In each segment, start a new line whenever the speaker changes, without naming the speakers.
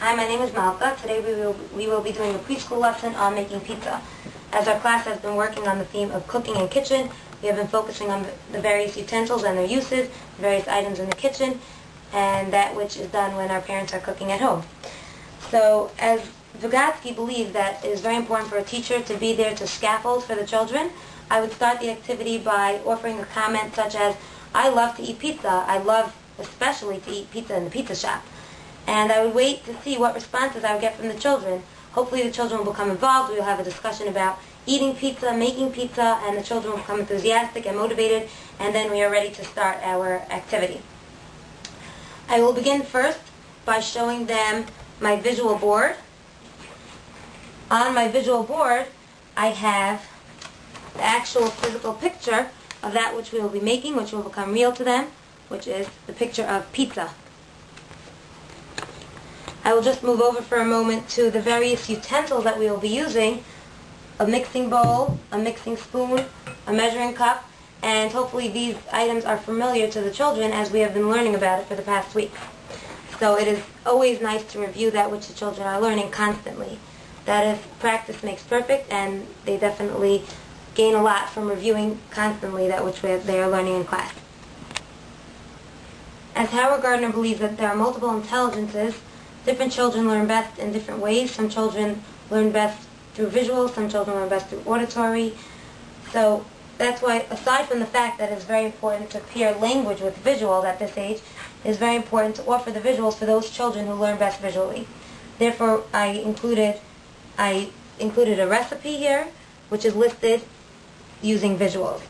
Hi, my name is Malka. Today we will be doing a preschool lesson on making pizza. As our class has been working on the theme of cooking and kitchen, we have been focusing on the various utensils and their uses, the various items in the kitchen, and that which is done when our parents are cooking at home. So, as Vygotsky believes that it is very important for a teacher to be there to scaffold for the children, I would start the activity by offering a comment such as, "I love to eat pizza. I love especially to eat pizza in the pizza shop." And I would wait to see what responses I would get from the children. Hopefully the children will become involved. We will have a discussion about eating pizza, making pizza, and the children will become enthusiastic and motivated, and then we are ready to start our activity. I will begin first by showing them my visual board. On my visual board, I have the actual physical picture of that which we will be making, which will become real to them, which is the picture of pizza. I will just move over for a moment to the various utensils that we will be using: a mixing bowl, a mixing spoon, a measuring cup, and hopefully these items are familiar to the children as we have been learning about it for the past week. So it is always nice to review that which the children are learning constantly. That is, practice makes perfect, and they definitely gain a lot from reviewing constantly that which they are learning in class. As Howard Gardner believes that there are multiple intelligences, different children learn best in different ways. Some children learn best through visual, some children learn best through auditory. So that's why, aside from the fact that it's very important to pair language with visuals at this age, it is very important to offer the visuals for those children who learn best visually. Therefore, I included a recipe here, which is listed using visuals.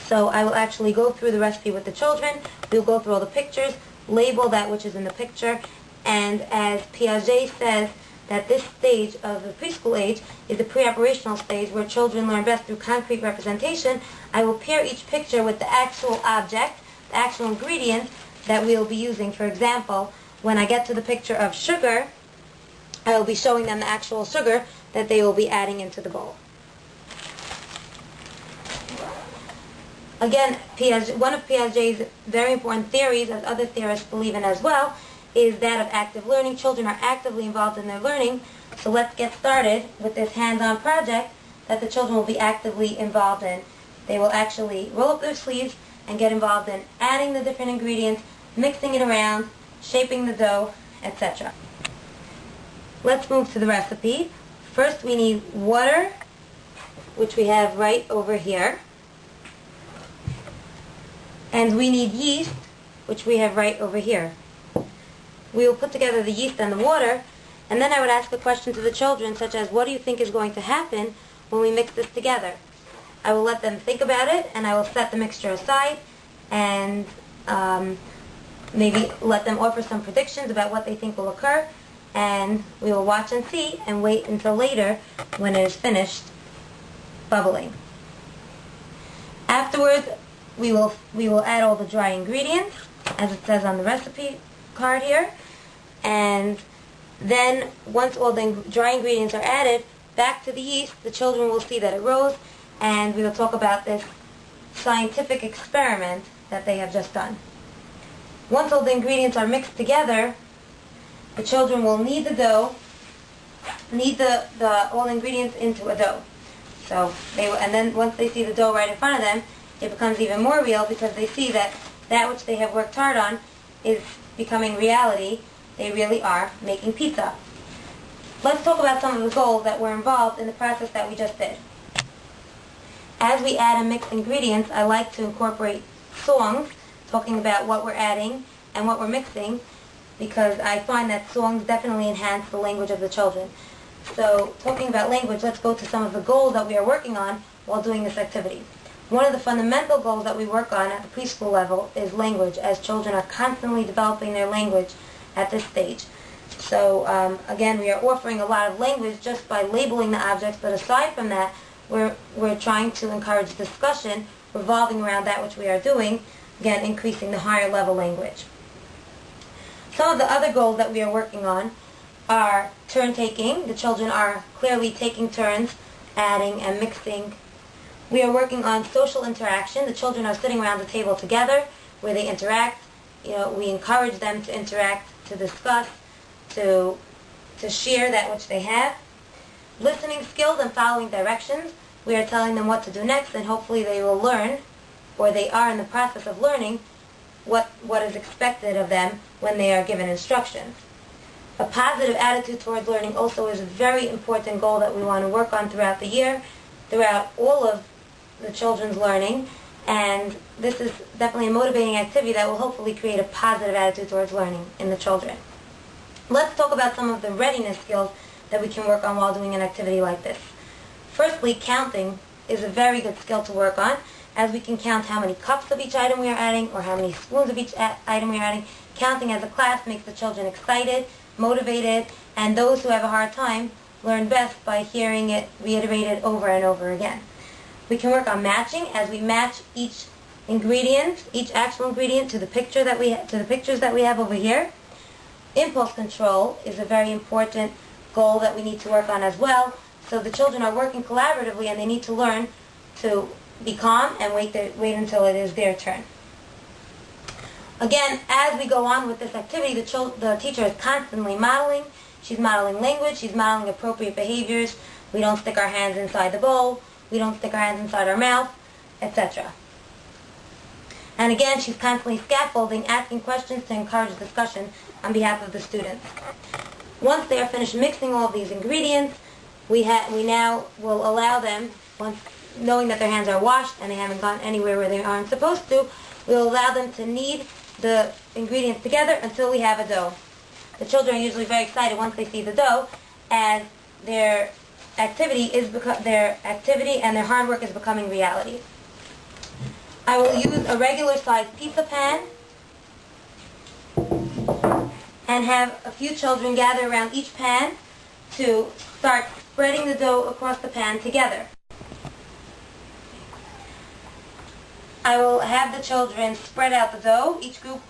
So I will actually go through the recipe with the children. We'll go through all the pictures, label that which is in the picture, and as Piaget says, that this stage of the preschool age is the pre-operational stage where children learn best through concrete representation, I will pair each picture with the actual object, the actual ingredients that we will be using. For example, when I get to the picture of sugar, I will be showing them the actual sugar that they will be adding into the bowl. Again, one of Piaget's very important theories, as other theorists believe in as well, is that of active learning. Children are actively involved in their learning, so let's get started with this hands-on project that the children will be actively involved in. They will actually roll up their sleeves and get involved in adding the different ingredients, mixing it around, shaping the dough, etc. Let's move to the recipe. First we need water, which we have right over here. And we need yeast, which we have right over here. We will put together the yeast and the water, and then I would ask a question to the children, such as, what do you think is going to happen when we mix this together? I will let them think about it, and I will set the mixture aside, and maybe let them offer some predictions about what they think will occur, and we will watch and see, and wait until later when it is finished bubbling. Afterwards, we will add all the dry ingredients, as it says on the recipe card here, and then once all the dry ingredients are added back to the yeast, the children will see that it rose, and we will talk about this scientific experiment that they have just done. Once all the ingredients are mixed together, the children will knead the dough, knead all the ingredients into a dough. So and then once they see the dough right in front of them, it becomes even more real because they see that that which they have worked hard on is becoming reality. They really are making pizza. Let's talk about some of the goals that were involved in the process that we just did. As we add and mix ingredients, I like to incorporate songs talking about what we're adding and what we're mixing, because I find that songs definitely enhance the language of the children. So, talking about language, let's go to some of the goals that we are working on while doing this activity. One of the fundamental goals that we work on at the preschool level is language, as children are constantly developing their language at this stage. So again, we are offering a lot of language just by labeling the objects, but aside from that, we're trying to encourage discussion revolving around that which we are doing, again, increasing the higher level language. Some of the other goals that we are working on are turn taking. The children are clearly taking turns adding and mixing. We are working on social interaction. The children are sitting around the table together where they interact. We encourage them to interact, to discuss, to share that which they have. Listening skills and following directions. We are telling them what to do next, and hopefully they will learn, or they are in the process of learning, what is expected of them when they are given instructions. A positive attitude towards learning also is a very important goal that we want to work on throughout the year, throughout all of the children's learning, and this is definitely a motivating activity that will hopefully create a positive attitude towards learning in the children. Let's talk about some of the readiness skills that we can work on while doing an activity like this. Firstly, counting is a very good skill to work on, as we can count how many cups of each item we are adding or how many spoons of each item we are adding. Counting as a class makes the children excited, motivated, and those who have a hard time learn best by hearing it reiterated over and over again. We can work on matching, as we match each ingredient, each actual ingredient, to the pictures that we have over here. Impulse control is a very important goal that we need to work on as well. So the children are working collaboratively, and they need to learn to be calm and wait until it is their turn. Again, as we go on with this activity, the teacher is constantly modeling. She's modeling language, she's modeling appropriate behaviors. We don't stick our hands inside the bowl, we don't stick our hands inside our mouth, etc. And again, she's constantly scaffolding, asking questions to encourage discussion on behalf of the students. Once they are finished mixing all of these ingredients, we now will allow them, once knowing that their hands are washed and they haven't gone anywhere where they aren't supposed to, we'll allow them to knead the ingredients together until we have a dough. The children are usually very excited once they see the dough, as their activity and their hard work is becoming reality. I will use a regular sized pizza pan and have a few children gather around each pan to start spreading the dough across the pan together. I will have the children spread out the dough. Each group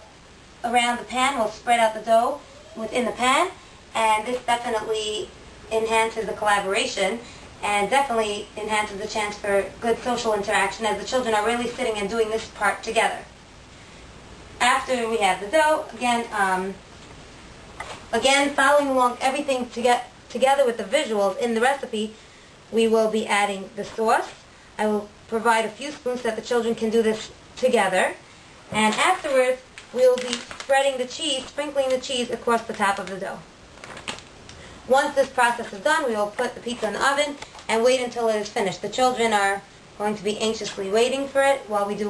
around the pan will spread out the dough within the pan, and this definitely enhances the collaboration and definitely enhances the chance for good social interaction, as the children are really sitting and doing this part together. After we have the dough, again following along everything together with the visuals in the recipe, we will be adding the sauce. I will provide a few spoons so that the children can do this together, and afterwards we will be spreading the cheese, sprinkling the cheese across the top of the dough. Once this process is done, we will put the pizza in the oven and wait until it is finished. The children are going to be anxiously waiting for it while we do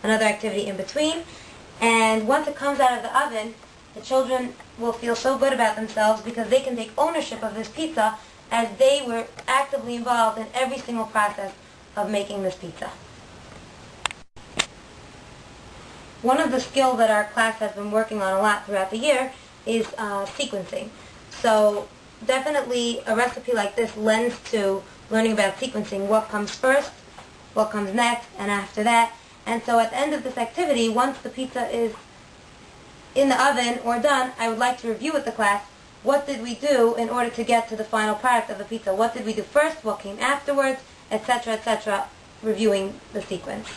another activity in between. And once it comes out of the oven, the children will feel so good about themselves because they can take ownership of this pizza, as they were actively involved in every single process of making this pizza. One of the skills that our class has been working on a lot throughout the year is sequencing. So definitely a recipe like this lends to learning about sequencing, what comes first, what comes next, and after that. And so at the end of this activity, once the pizza is in the oven or done, I would like to review with the class, what did we do in order to get to the final product of the pizza? What did we do first? What came afterwards? Etc., etc., reviewing the sequence.